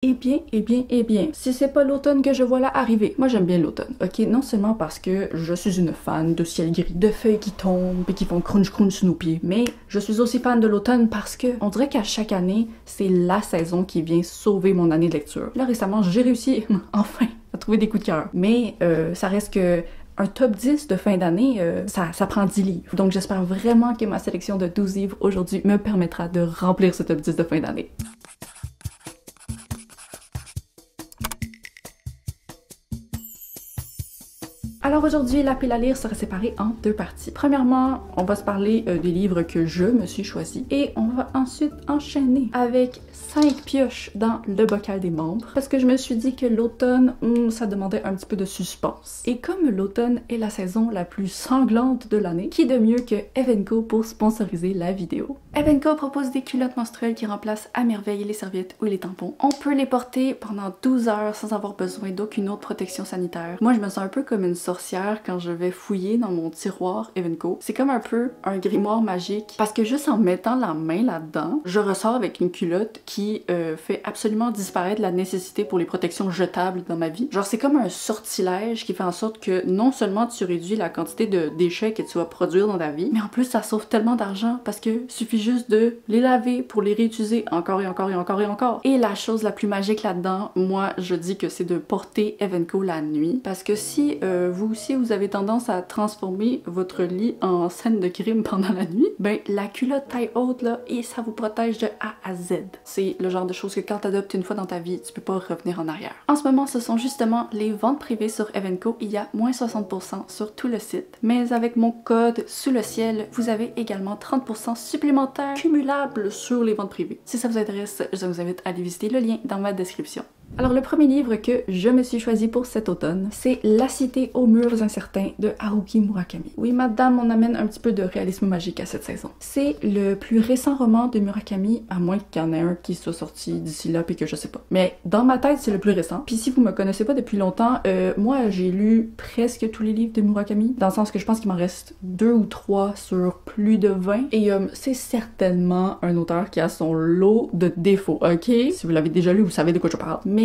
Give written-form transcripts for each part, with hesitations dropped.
Eh bien, si c'est pas l'automne que je vois là arriver, moi j'aime bien l'automne, ok? Non seulement parce que je suis une fan de ciel gris, de feuilles qui tombent et qui font crunch crunch sous nos pieds, mais je suis aussi fan de l'automne parce que on dirait qu'à chaque année, c'est la saison qui vient sauver mon année de lecture. Là récemment, j'ai réussi, enfin, à trouver des coups de cœur. Mais ça reste que un top 10 de fin d'année, ça prend 10 livres. Donc j'espère vraiment que ma sélection de 12 livres aujourd'hui me permettra de remplir ce top 10 de fin d'année. Alors aujourd'hui, la pile à lire sera séparée en deux parties. Premièrement, on va se parler des livres que je me suis choisi et on va ensuite enchaîner avec 5 pioches dans le bocal des membres parce que je me suis dit que l'automne, ça demandait un petit peu de suspense. Et comme l'automne est la saison la plus sanglante de l'année, qui de mieux que Evenko pour sponsoriser la vidéo? Evenko propose des culottes menstruelles qui remplacent à merveille les serviettes ou les tampons. On peut les porter pendant 12 heures sans avoir besoin d'aucune autre protection sanitaire. Moi, je me sens un peu comme une sorcière quand je vais fouiller dans mon tiroir Evenko. C'est comme un peu un grimoire magique parce que juste en mettant la main là-dedans, je ressors avec une culotte qui fait absolument disparaître la nécessité pour les protections jetables dans ma vie. Genre c'est comme un sortilège qui fait en sorte que non seulement tu réduis la quantité de déchets que tu vas produire dans ta vie, mais en plus ça sauve tellement d'argent parce que suffit juste de les laver pour les réutiliser encore et encore et encore et encore. Et la chose la plus magique là-dedans, moi je dis que c'est de porter Evenko la nuit parce que si vous aussi vous avez tendance à transformer votre lit en scène de crime pendant la nuit, ben la culotte taille haute là et ça vous protège de A à Z. C'est le genre de choses que quand t'adoptes une fois dans ta vie, tu peux pas revenir en arrière. En ce moment, ce sont justement les ventes privées sur Evenko. Il y a moins 60% sur tout le site. Mais avec mon code sous le ciel, vous avez également 30% supplémentaire cumulable sur les ventes privées. Si ça vous intéresse, je vous invite à aller visiter le lien dans ma description. Alors le premier livre que je me suis choisi pour cet automne, c'est La Cité aux murs incertains de Haruki Murakami. Oui madame, on amène un petit peu de réalisme magique à cette saison. C'est le plus récent roman de Murakami, à moins qu'il y en ait un qui soit sorti d'ici là puis que je sais pas. Mais dans ma tête, c'est le plus récent. Puis si vous me connaissez pas depuis longtemps, moi j'ai lu presque tous les livres de Murakami, dans le sens que je pense qu'il m'en reste 2 ou 3 sur plus de 20. Et c'est certainement un auteur qui a son lot de défauts, ok? Si vous l'avez déjà lu, vous savez de quoi je parle. Mais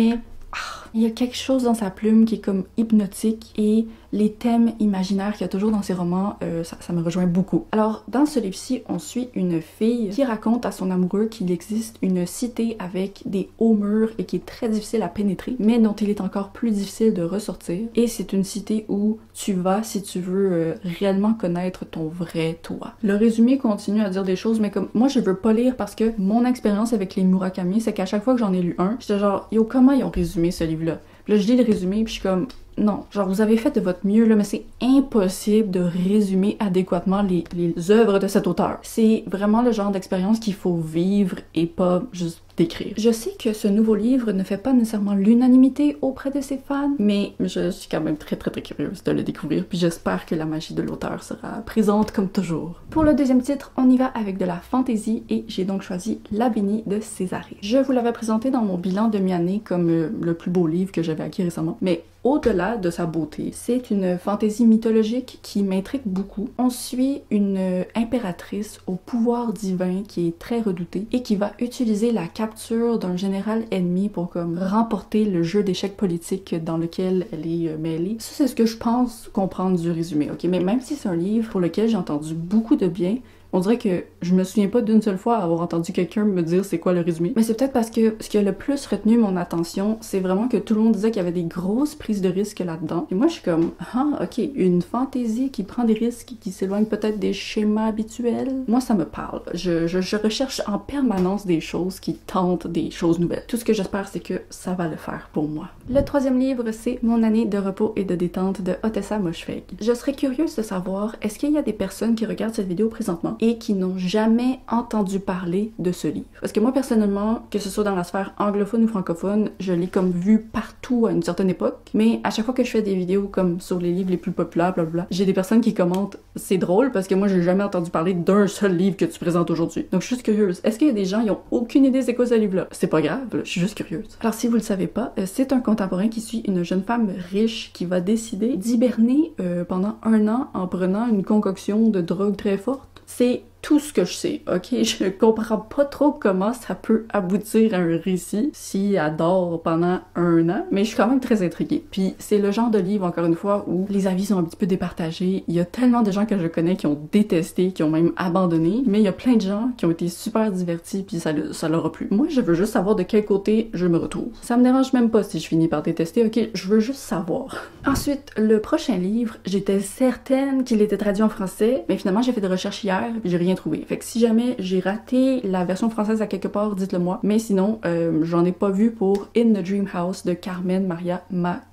il y a quelque chose dans sa plume qui est comme hypnotique et les thèmes imaginaires qu'il y a toujours dans ses romans, ça me rejoint beaucoup. Alors, dans ce livre-ci, on suit une fille qui raconte à son amoureux qu'il existe une cité avec des hauts murs et qui est très difficile à pénétrer, mais dont il est encore plus difficile de ressortir. Et c'est une cité où tu vas si tu veux réellement connaître ton vrai toi. Le résumé continue à dire des choses, mais comme moi, je veux pas lire parce que mon expérience avec les Murakami, c'est qu'à chaque fois que j'en ai lu un, j'étais genre, yo, comment ils ont résumé ce livre-là? Là, je lis le résumé, puis je suis comme, non, genre vous avez fait de votre mieux là, mais c'est impossible de résumer adéquatement les œuvres de cet auteur. C'est vraiment le genre d'expérience qu'il faut vivre et pas juste d'écrire. Je sais que ce nouveau livre ne fait pas nécessairement l'unanimité auprès de ses fans, mais je suis quand même très curieuse de le découvrir, puis j'espère que la magie de l'auteur sera présente comme toujours. Pour le deuxième titre, on y va avec de la fantasy et j'ai donc choisi La Bénie de Césarée. Je vous l'avais présenté dans mon bilan de mi-année comme le plus beau livre que j'avais acquis récemment, mais au-delà de sa beauté, c'est une fantaisie mythologique qui m'intrigue beaucoup. On suit une impératrice au pouvoir divin qui est très redoutée et qui va utiliser la capture d'un général ennemi pour comme remporter le jeu d'échecs politique dans lequel elle est mêlée. Ça, c'est ce que je pense comprendre du résumé, ok? Mais même si c'est un livre pour lequel j'ai entendu beaucoup de bien, on dirait que je me souviens pas d'une seule fois avoir entendu quelqu'un me dire c'est quoi le résumé. Mais c'est peut-être parce que ce qui a le plus retenu mon attention, c'est vraiment que tout le monde disait qu'il y avait des grosses prises de risques là-dedans. Et moi, je suis comme, ah, ok, une fantaisie qui prend des risques, qui s'éloigne peut-être des schémas habituels. Moi, ça me parle. Je recherche en permanence des choses qui tentent des choses nouvelles. Tout ce que j'espère, c'est que ça va le faire pour moi. Le troisième livre, c'est Mon année de repos et de détente de Ottessa Moshfegh. Je serais curieuse de savoir, est-ce qu'il y a des personnes qui regardent cette vidéo présentement et qui n'ont jamais entendu parler de ce livre. Parce que moi, personnellement, que ce soit dans la sphère anglophone ou francophone, je l'ai comme vu partout à une certaine époque, mais à chaque fois que je fais des vidéos comme sur les livres les plus populaires, blablabla, j'ai des personnes qui commentent « C'est drôle parce que moi, j'ai jamais entendu parler d'un seul livre que tu présentes aujourd'hui. » Donc, je suis juste curieuse. Est-ce qu'il y a des gens qui ont aucune idée c'est quoi ce livre-là? C'est pas grave, je suis juste curieuse. Alors, si vous le savez pas, c'est un contemporain qui suit une jeune femme riche qui va décider d'hiberner pendant 1 an en prenant une concoction de drogue très forte. C'est tout ce que je sais, ok? Je comprends pas trop comment ça peut aboutir à un récit si elle dort pendant 1 an, mais je suis quand même très intriguée. Puis c'est le genre de livre, encore une fois, où les avis sont un petit peu départagés. Il y a tellement de gens que je connais qui ont détesté, qui ont même abandonné, mais il y a plein de gens qui ont été super divertis puis ça leur a plu. Moi, je veux juste savoir de quel côté je me retrouve. Ça me dérange même pas si je finis par détester, ok? Je veux juste savoir. Ensuite, le prochain livre, j'étais certaine qu'il était traduit en français, mais finalement j'ai fait des recherches hier et j'ai rien trouvé. Fait que si jamais j'ai raté la version française à quelque part, dites-le moi. Mais sinon, j'en ai pas vu pour In the Dream House de Carmen Maria Machado.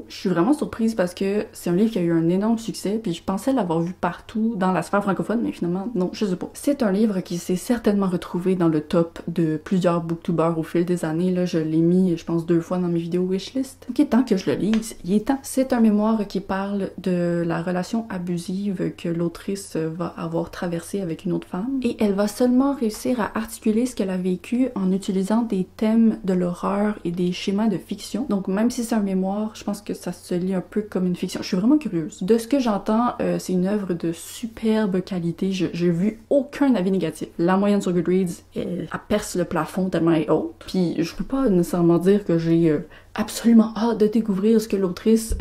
Je suis vraiment surprise parce que c'est un livre qui a eu un énorme succès, puis je pensais l'avoir vu partout dans la sphère francophone, mais finalement, non, je sais pas. C'est un livre qui s'est certainement retrouvé dans le top de plusieurs booktubers au fil des années. Là, je l'ai mis, je pense, 2 fois dans mes vidéos wishlist. Ok, tant que je le lise, il est temps. C'est un mémoire qui parle de la relation abusive que l'autrice va avoir traversée avec une autre femme, et elle va seulement réussir à articuler ce qu'elle a vécu en utilisant des thèmes de l'horreur et des schémas de fiction. Donc même si c'est un mémoire, je pense que ça se lit un peu comme une fiction. Je suis vraiment curieuse. De ce que j'entends, c'est une œuvre de superbe qualité. J'ai vu aucun avis négatif. La moyenne sur Goodreads, elle perce le plafond tellement elle est haute. Puis je peux pas nécessairement dire que j'ai absolument hâte de découvrir ce que l'autrice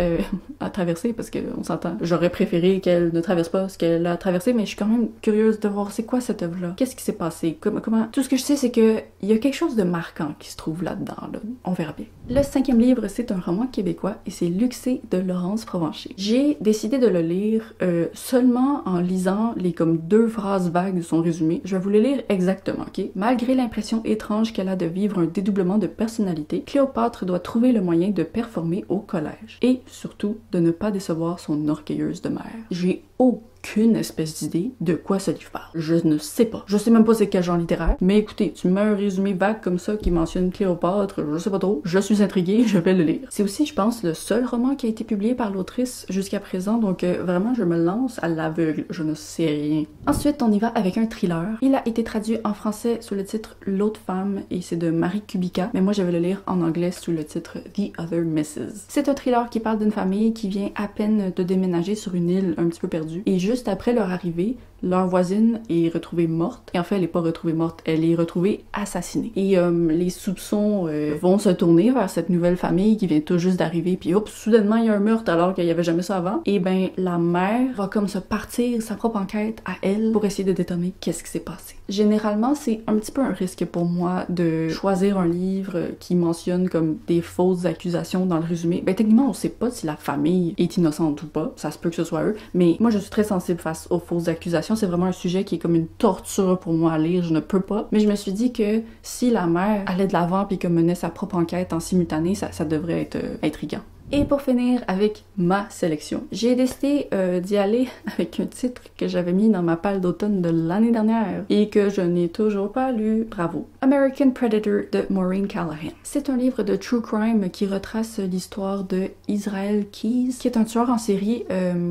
a traversé, parce qu'on s'entend. J'aurais préféré qu'elle ne traverse pas ce qu'elle a traversé, mais je suis quand même curieuse de voir c'est quoi cette œuvre-là. Qu'est-ce qui s'est passé? Comment... Tout ce que je sais, c'est que il y a quelque chose de marquant qui se trouve là-dedans. Là. On verra bien. Le 5e livre, c'est un roman québécois et c'est Luxé de Laurence Provencher. J'ai décidé de le lire seulement en lisant les comme 2 phrases vagues de son résumé. Je vais vous le lire exactement, ok? Malgré l'impression étrange qu'elle a de vivre un dédoublement de personnalité, Cléopâtre doit trouver le moyen de performer au collège et surtout de ne pas décevoir son orgueilleuse de mère. J'ai aucune espèce d'idée de quoi ce livre parle. Je ne sais pas. Je sais même pas c'est quel genre littéraire, mais écoutez, tu mets un résumé vague comme ça qui mentionne Cléopâtre, je sais pas trop, je suis intriguée, je vais le lire. C'est aussi, je pense, le seul roman qui a été publié par l'autrice jusqu'à présent, donc vraiment je me lance à l'aveugle, je ne sais rien. Ensuite, on y va avec un thriller. Il a été traduit en français sous le titre L'autre femme et c'est de Marie Kubica, mais moi je vais le lire en anglais sous le titre The Other Misses. C'est un thriller qui parle d'une famille qui vient à peine de déménager sur une île un petit peu perdue et juste après leur arrivée, leur voisine est retrouvée morte. Et en fait, elle n'est pas retrouvée morte, elle est retrouvée assassinée. Et les soupçons vont se tourner vers cette nouvelle famille qui vient tout juste d'arriver. Puis oups, soudainement, il y a un meurtre alors qu'il n'y avait jamais ça avant. Et ben, la mère va comme se partir sa propre enquête à elle pour essayer de déterminer qu'est-ce qui s'est passé. Généralement, c'est un petit peu un risque pour moi de choisir un livre qui mentionne comme des fausses accusations dans le résumé. Ben, techniquement, on sait pas si la famille est innocente ou pas. Ça se peut que ce soit eux. Mais moi, je suis très sensible face aux fausses accusations. C'est vraiment un sujet qui est comme une torture pour moi à lire, je ne peux pas. Mais je me suis dit que si la mère allait de l'avant puis que menait sa propre enquête en simultané, ça devrait être intriguant. Et pour finir avec ma sélection, j'ai décidé d'y aller avec un titre que j'avais mis dans ma palle d'automne de l'année dernière et que je n'ai toujours pas lu. Bravo. American Predator de Maureen Callahan. C'est un livre de true crime qui retrace l'histoire de Israel Keyes, qui est un tueur en série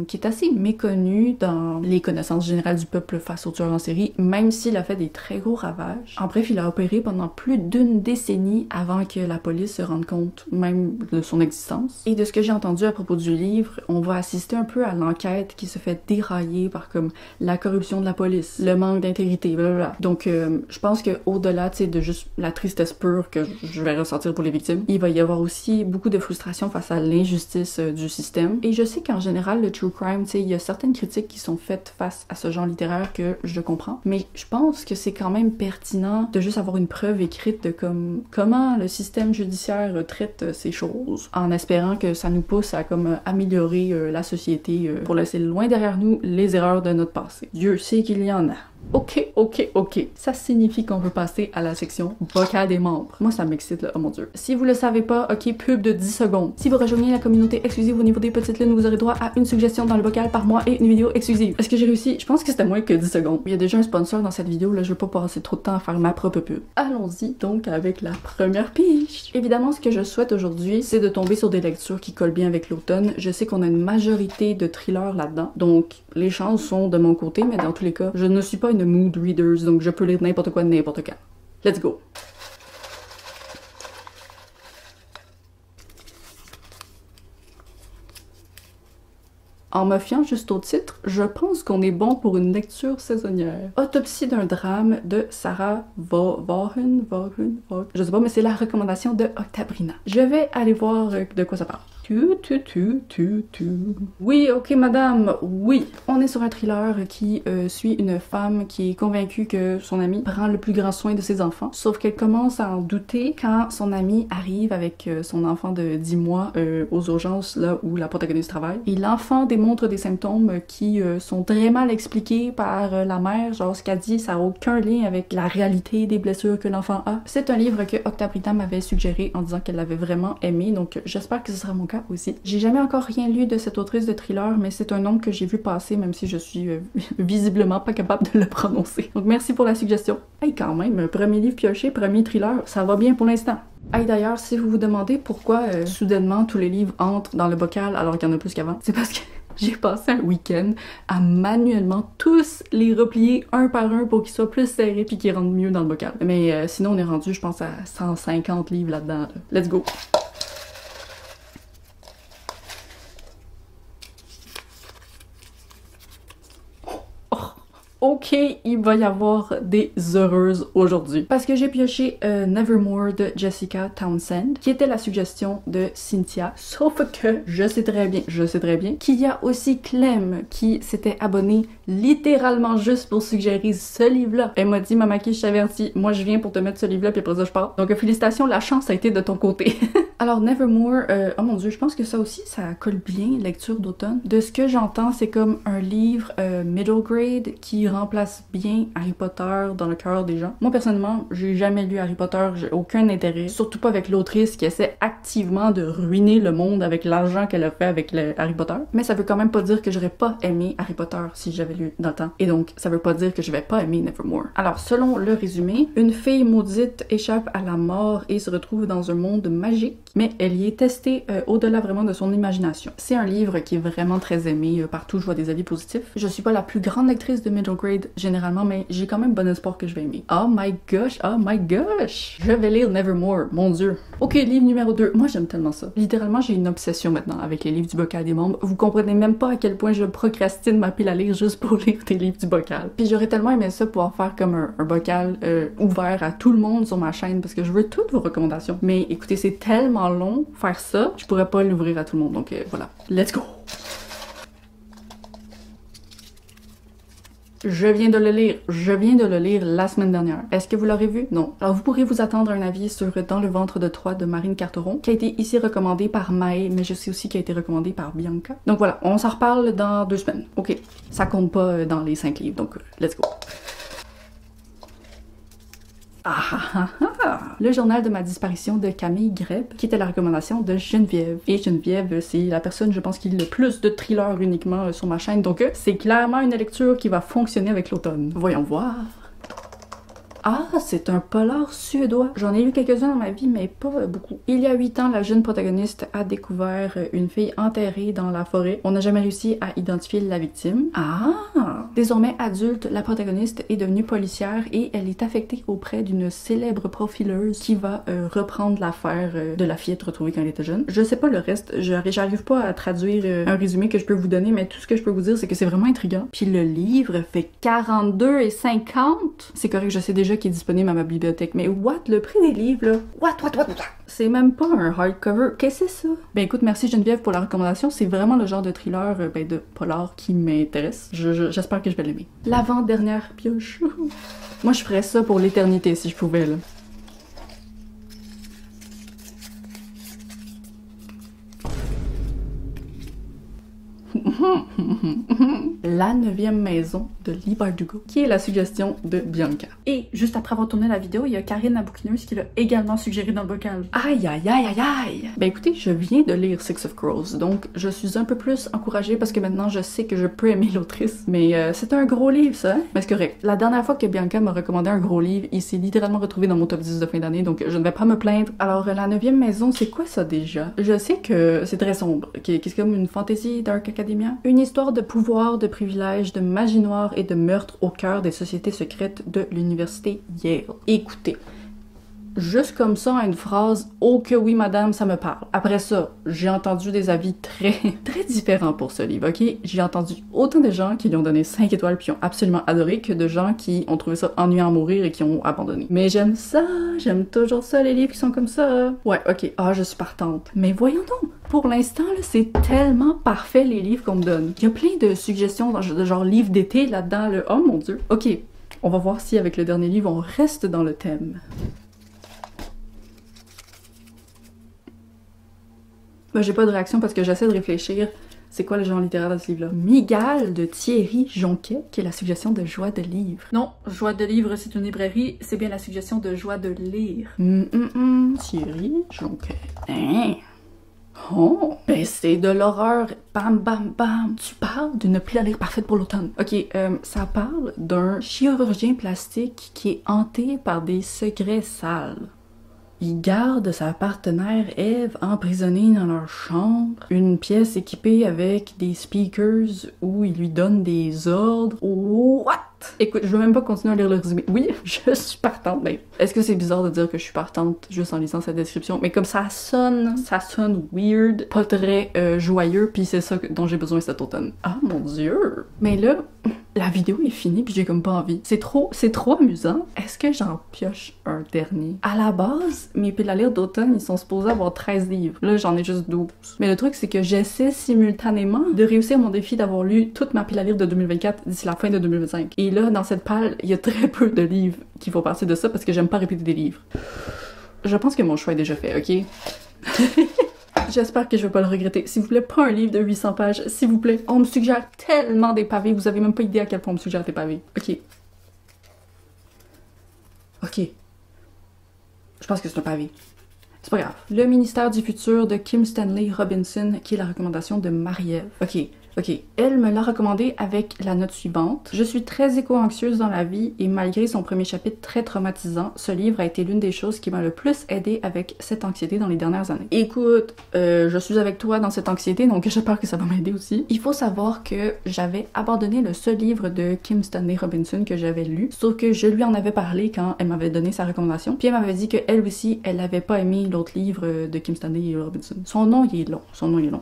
qui est assez méconnu dans les connaissances générales du peuple face aux tueurs en série, même s'il a fait des très gros ravages. En bref, il a opéré pendant plus d'1 décennie avant que la police se rende compte même de son existence. Et de ce que j'ai entendu à propos du livre, on va assister un peu à l'enquête qui se fait dérailler par comme la corruption de la police, le manque d'intégrité, blablabla. Donc je pense que au-delà de juste la tristesse pure que je vais ressentir pour les victimes, il va y avoir aussi beaucoup de frustration face à l'injustice du système. Et je sais qu'en général, le true crime, il y a certaines critiques qui sont faites face à ce genre littéraire que je comprends, mais je pense que c'est quand même pertinent de juste avoir une preuve écrite de comment le système judiciaire traite ces choses, en espérant que ça nous pousse à comme améliorer la société pour laisser loin derrière nous les erreurs de notre passé. Dieu sait qu'il y en a. Ok. Ça signifie qu'on peut passer à la section bocal des membres. Moi, ça m'excite, là. Oh mon Dieu. Si vous le savez pas, ok, pub de 10 secondes. Si vous rejoignez la communauté exclusive au niveau des petites lunes, vous aurez droit à une suggestion dans le bocal par mois et une vidéo exclusive. Est-ce que j'ai réussi? Je pense que c'était moins que 10 secondes. Il y a déjà un sponsor dans cette vidéo, là. Je veux pas passer trop de temps à faire ma propre pub. Allons-y donc avec la première pige. Évidemment, ce que je souhaite aujourd'hui, c'est de tomber sur des lectures qui collent bien avec l'automne. Je sais qu'on a une majorité de thrillers là-dedans. Donc, les chances sont de mon côté, mais dans tous les cas, je ne suis pas une mood readers, donc je peux lire n'importe quoi, n'importe quand. Let's go! En me fiant juste au titre, je pense qu'on est bon pour une lecture saisonnière. Autopsie d'un drame de Sarah Vaughan, je sais pas, mais c'est la recommandation de Octabrina. Je vais aller voir de quoi ça parle. Oui, ok madame, oui. On est sur un thriller qui suit une femme qui est convaincue que son ami prend le plus grand soin de ses enfants, sauf qu'elle commence à en douter quand son ami arrive avec son enfant de 10 mois aux urgences là où la protagoniste travaille. Et l'enfant démontre des symptômes qui sont très mal expliqués par la mère, genre ce qu'elle dit, ça n'a aucun lien avec la réalité des blessures que l'enfant a. C'est un livre que Octabrina m'avait suggéré en disant qu'elle l'avait vraiment aimé, donc j'espère que ce sera mon cas aussi. J'ai jamais encore rien lu de cette autrice de thriller, mais c'est un nom que j'ai vu passer, même si je suis visiblement pas capable de le prononcer. Donc merci pour la suggestion. Hey, quand même, premier livre pioché, premier thriller, ça va bien pour l'instant. Hey, d'ailleurs, si vous vous demandez pourquoi soudainement tous les livres entrent dans le bocal alors qu'il y en a plus qu'avant, c'est parce que j'ai passé un week-end à manuellement tous les replier un par un pour qu'ils soient plus serrés puis qu'ils rentrent mieux dans le bocal. Mais sinon, on est rendu, je pense, à 150 livres là-dedans. Let's go! Ok, il va y avoir des heureuses aujourd'hui. Parce que j'ai pioché Nevermore de Jessica Townsend, qui était la suggestion de Cynthia. Sauf que je sais très bien qu'il y a aussi Clem qui s'était abonnée littéralement juste pour suggérer ce livre-là. Elle m'a dit, Mamaki, je t'avertis, moi je viens pour te mettre ce livre-là puis après ça je pars. Donc félicitations, la chance a été de ton côté. Alors Nevermore, oh mon dieu, je pense que ça aussi, ça colle bien, lecture d'automne. De ce que j'entends, c'est comme un livre middle grade qui remplace bien Harry Potter dans le cœur des gens. Moi personnellement, j'ai jamais lu Harry Potter, j'ai aucun intérêt, surtout pas avec l'autrice qui essaie activement de ruiner le monde avec l'argent qu'elle a fait avec le Harry Potter. Mais ça veut quand même pas dire que j'aurais pas aimé Harry Potter si j'avais lu dans le temps. Et donc, ça veut pas dire que je vais pas aimer Nevermore. Alors, selon le résumé, une fille maudite échappe à la mort et se retrouve dans un monde magique, mais elle y est testée au-delà vraiment de son imagination. C'est un livre qui est vraiment très aimé, partout je vois des avis positifs. Je suis pas la plus grande lectrice de middle grade généralement, mais j'ai quand même bon espoir que je vais aimer. Oh my gosh, oh my gosh! Je vais lire Nevermore, mon dieu. Ok, livre numéro 2. Moi, j'aime tellement ça. Littéralement, j'ai une obsession maintenant avec les livres du bocal des membres. Vous comprenez même pas à quel point je procrastine ma pile à lire juste pour lire des livres du bocal. Puis j'aurais tellement aimé ça pouvoir faire comme un bocal ouvert à tout le monde sur ma chaîne parce que je veux toutes vos recommandations. Mais écoutez, c'est tellement long faire ça, je pourrais pas l'ouvrir à tout le monde. Donc voilà, let's go! Je viens de le lire la semaine dernière. Est-ce que vous l'aurez vu? Non. Alors vous pourrez vous attendre à un avis sur Dans le ventre de Troie de Marine Carteron, qui a été ici recommandé par Mae, mais je sais aussi qu'il a été recommandé par Bianca. Donc voilà, on s'en reparle dans 2 semaines. Ok, ça compte pas dans les 5 livres, donc let's go. Le journal de ma disparition de Camille Greb, qui était la recommandation de Geneviève. Et Geneviève, c'est la personne, je pense, qui lit le plus de thrillers uniquement sur ma chaîne, donc c'est clairement une lecture qui va fonctionner avec l'automne. Voyons voir. Ah, c'est un polar suédois. J'en ai lu quelques-uns dans ma vie, mais pas beaucoup. Il y a 8 ans, la jeune protagoniste a découvert une fille enterrée dans la forêt. On n'a jamais réussi à identifier la victime. Ah! Désormais adulte, la protagoniste est devenue policière et elle est affectée auprès d'une célèbre profileuse qui va reprendre l'affaire de la fillette retrouvée quand elle était jeune. Je sais pas le reste, j'arrive pas à traduire un résumé que je peux vous donner, mais tout ce que je peux vous dire, c'est que c'est vraiment intriguant. Puis le livre fait 42,50$. C'est correct, je sais déjà qui est disponible à ma bibliothèque. Mais what? Le prix des livres, là? What? C'est même pas un hardcover. Qu'est-ce que c'est ça? Ben écoute, merci Geneviève pour la recommandation. C'est vraiment le genre de thriller, de polar qui m'intéresse. J'espère que je vais l'aimer. L'avant-dernière pioche. Moi, je ferais ça pour l'éternité si je pouvais, là. La 9e maison de Leigh Bardugo, qui est la suggestion de Bianca. Et juste après avoir tourné la vidéo, il y a Karine la bouquineuse qui l'a également suggéré dans le bocal. Aïe aïe aïe aïe aïe! Ben écoutez, je viens de lire Six of Crows, donc je suis un peu plus encouragée parce que maintenant je sais que je peux aimer l'autrice. Mais c'est un gros livre ça, hein? Mais c'est correct. La dernière fois que Bianca m'a recommandé un gros livre, il s'est littéralement retrouvé dans mon top 10 de fin d'année, donc je ne vais pas me plaindre. Alors la 9e maison, c'est quoi ça déjà? Je sais que c'est très sombre, c'est comme une fantasy Dark Academia. Une histoire de pouvoir, de privilèges, de magie noire et de meurtre au cœur des sociétés secrètes de l'université Yale. Écoutez, juste comme ça à une phrase « Oh que oui madame, ça me parle ». Après ça, j'ai entendu des avis très différents pour ce livre, ok? J'ai entendu autant de gens qui lui ont donné 5 étoiles puis ont absolument adoré que de gens qui ont trouvé ça ennuyant à mourir et qui ont abandonné. Mais j'aime ça, j'aime toujours ça les livres qui sont comme ça. Ouais, ok, je suis partante. Mais voyons donc, pour l'instant, là, c'est tellement parfait les livres qu'on me donne. Il y a plein de suggestions de genre livres d'été là-dedans, là. Oh mon dieu. Ok, on va voir si avec le dernier livre, on reste dans le thème. Ben, j'ai pas de réaction parce que j'essaie de réfléchir. C'est quoi le genre littéraire de ce livre-là? Migale de Thierry Jonquet, qui est la suggestion de Joie de livre. Non, Joie de livre, c'est une librairie, c'est bien la suggestion de Joie de lire. Thierry Jonquet. Hein? Oh, ben c'est de l'horreur. Bam, bam, bam. Tu parles d'une pile à lire parfaite pour l'automne. Ok, ça parle d'un chirurgien plastique qui est hanté par des secrets sales. Il garde sa partenaire Eve emprisonnée dans leur chambre, une pièce équipée avec des speakers où il lui donne des ordres. What? Écoute, je veux même pas continuer à lire le résumé. Oui, je suis partante, mais est-ce que c'est bizarre de dire que je suis partante juste en lisant cette description? Mais comme ça sonne weird, pas très joyeux, puis c'est ça dont j'ai besoin cet automne. Ah mon dieu! Mais là, la vidéo est finie puis j'ai comme pas envie. C'est trop amusant. Est-ce que j'en pioche un dernier? À la base, mes piles à lire d'automne, ils sont supposés avoir 13 livres. Là, j'en ai juste 12. Mais le truc, c'est que j'essaie simultanément de réussir mon défi d'avoir lu toute ma pile à lire de 2024 d'ici la fin de 2025. Et là, dans cette pile, il y a très peu de livres qui font partie de ça parce que j'aime pas répéter des livres. Je pense que mon choix est déjà fait, ok? J'espère que je vais pas le regretter. S'il vous plaît, pas un livre de 800 pages, s'il vous plaît. On me suggère tellement des pavés, vous avez même pas idée à quel point on me suggère des pavés. Ok. Ok. Je pense que c'est un pavé. C'est pas grave. Le ministère du futur de Kim Stanley Robinson, qui est la recommandation de Marie-Ève. Ok. Elle me l'a recommandé avec la note suivante. Je suis très éco-anxieuse dans la vie et malgré son premier chapitre très traumatisant, ce livre a été l'une des choses qui m'a le plus aidée avec cette anxiété dans les dernières années. Écoute, je suis avec toi dans cette anxiété, donc j'espère que ça va m'aider aussi. Il faut savoir que j'avais abandonné le seul livre de Kim Stanley Robinson que j'avais lu, sauf que je lui en avais parlé quand elle m'avait donné sa recommandation, puis elle m'avait dit qu'elle aussi, elle n'avait pas aimé l'autre livre de Kim Stanley Robinson. Son nom, il est long.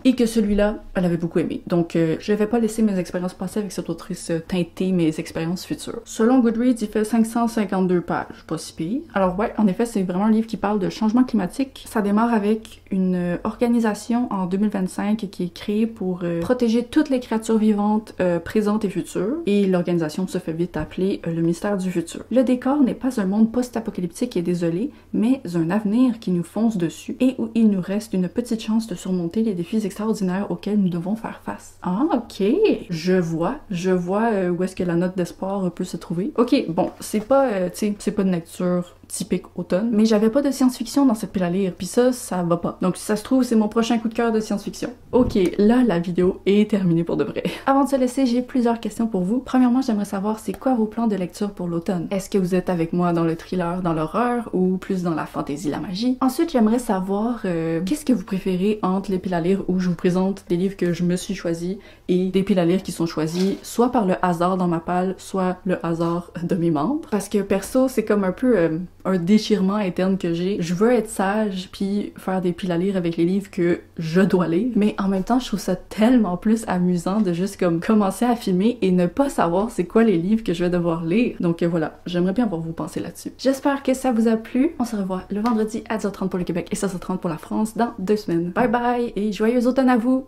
Et que celui-là, elle avait beaucoup aimé. Donc, je vais pas laisser mes expériences passées avec cette autrice teinter mes expériences futures. Selon Goodreads, il fait 552 pages, pas si pire. Alors ouais, en effet, c'est vraiment un livre qui parle de changement climatique. Ça démarre avec une organisation en 2025 qui est créée pour protéger toutes les créatures vivantes présentes et futures. Et l'organisation se fait vite appeler le mystère du futur. Le décor n'est pas un monde post-apocalyptique et désolé, mais un avenir qui nous fonce dessus et où il nous reste une petite chance de surmonter les défis extraordinaires auxquels nous devons faire face. Ah, ok, je vois où est-ce que la note d'espoir peut se trouver. Ok, bon, c'est pas, tu sais, c'est pas une lecture typique automne, mais j'avais pas de science-fiction dans cette pile à lire, puis ça va pas. Donc si ça se trouve, c'est mon prochain coup de cœur de science-fiction. Ok, là, la vidéo est terminée pour de vrai. Avant de se laisser, j'ai plusieurs questions pour vous. Premièrement, j'aimerais savoir c'est quoi vos plans de lecture pour l'automne? Est-ce que vous êtes avec moi dans le thriller, dans l'horreur, ou plus dans la fantaisie, la magie? Ensuite, j'aimerais savoir qu'est-ce que vous préférez entre les piles à lire où je vous présente des livres que je me suis choisis et des piles à lire qui sont choisis soit par le hasard dans ma palle, soit le hasard de mes membres. Parce que perso, c'est comme un peu un déchirement interne que j'ai. Je veux être sage puis faire des piles à lire avec les livres que je dois lire, mais en même temps, je trouve ça tellement plus amusant de juste comme commencer à filmer et ne pas savoir c'est quoi les livres que je vais devoir lire. Donc voilà, j'aimerais bien avoir vos pensées là-dessus. J'espère que ça vous a plu. On se revoit le vendredi à 10h30 pour le Québec et 16h30 pour la France dans 2 semaines. Bye bye et joyeux automne à vous!